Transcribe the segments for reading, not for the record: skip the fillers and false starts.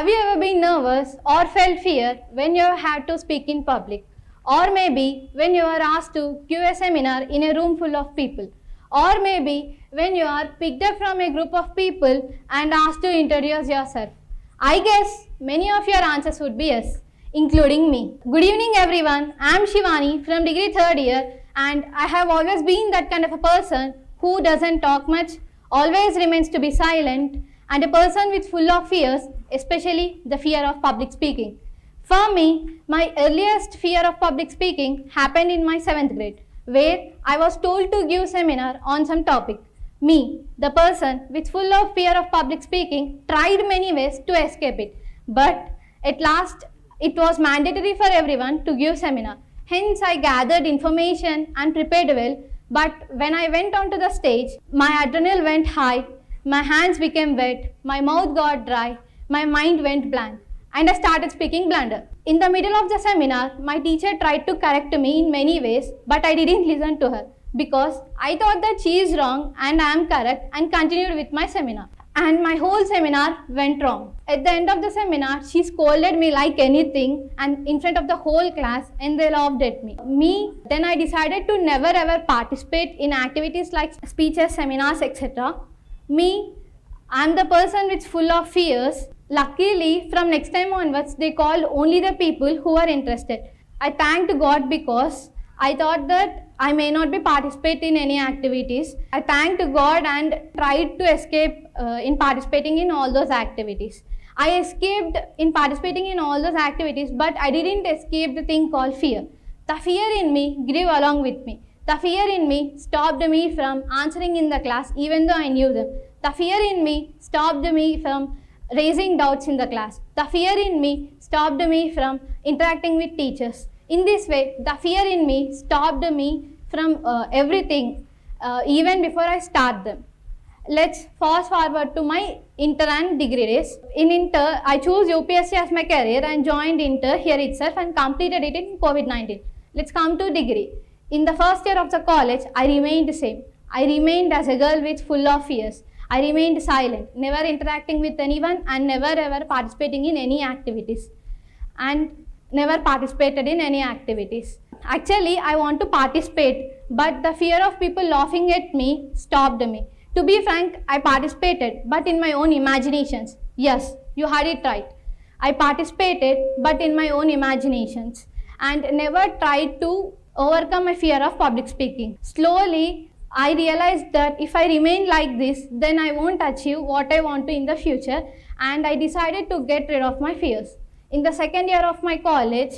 Have you ever been nervous or felt fear when you had to speak in public? Or maybe when you are asked to give a seminar in a room full of people? Or maybe when you are picked up from a group of people and asked to introduce yourself? I guess many of your answers would be yes, including me. Good evening everyone, I am Shivani from degree 3rd year and I have always been that kind of a person who doesn't talk much, always remains to be silent, and a person with full of fears, especially the fear of public speaking. For me, my earliest fear of public speaking happened in my 7th grade, where I was told to give seminar on some topic. Me, the person with full of fear of public speaking, tried many ways to escape it, but at last it was mandatory for everyone to give seminar. Hence, I gathered information and prepared well, but when I went onto the stage, my adrenaline went high, my hands became wet, my mouth got dry, my mind went blank, and I started speaking blunder. In the middle of the seminar, my teacher tried to correct me in many ways, but I didn't listen to her because I thought that she is wrong and I am correct and continued with my seminar. And my whole seminar went wrong. At the end of the seminar, she scolded me like anything and in front of the whole class, and they laughed at me. Then I decided to never ever participate in activities like speeches, seminars, etc. I'm the person with full of fears. Luckily, from next time onwards, they called only the people who are interested. I thanked God because I thought that I may not be participate in any activities. I thanked God and tried to escape in participating in all those activities. I escaped in participating in all those activities, but I didn't escape the thing called fear. The fear in me grew along with me. The fear in me stopped me from answering in the class even though I knew them. The fear in me stopped me from raising doubts in the class. The fear in me stopped me from interacting with teachers. In this way, the fear in me stopped me from everything even before I start them. Let's fast forward to my inter and degree days. In inter, I chose UPSC as my career and joined inter here itself and completed it in COVID-19. Let's come to degree. In the first year of the college, I remained same. I remained as a girl with full of fears. I remained silent, never interacting with anyone and never ever participating in any activities. And never participated in any activities. Actually, I want to participate, but the fear of people laughing at me stopped me. To be frank, I participated, but in my own imaginations. Yes, you heard it right. I participated, but in my own imaginations, and never tried to overcome my fear of public speaking. Slowly, I realized that if I remain like this, then I won't achieve what I want to in the future, and I decided to get rid of my fears. In the second year of my college,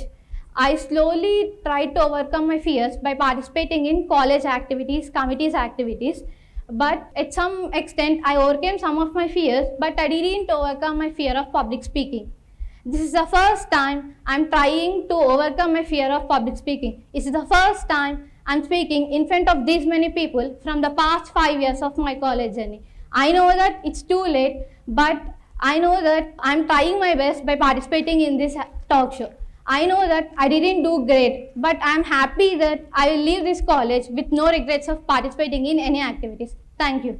I slowly tried to overcome my fears by participating in college activities, committees activities. But at some extent, I overcame some of my fears, but I didn't overcome my fear of public speaking. This is the first time I'm trying to overcome my fear of public speaking. This is the first time I'm speaking in front of these many people from the past 5 years of my college journey. I know that it's too late, but I know that I'm trying my best by participating in this talk show. I know that I didn't do great, but I'm happy that I will leave this college with no regrets of participating in any activities. Thank you.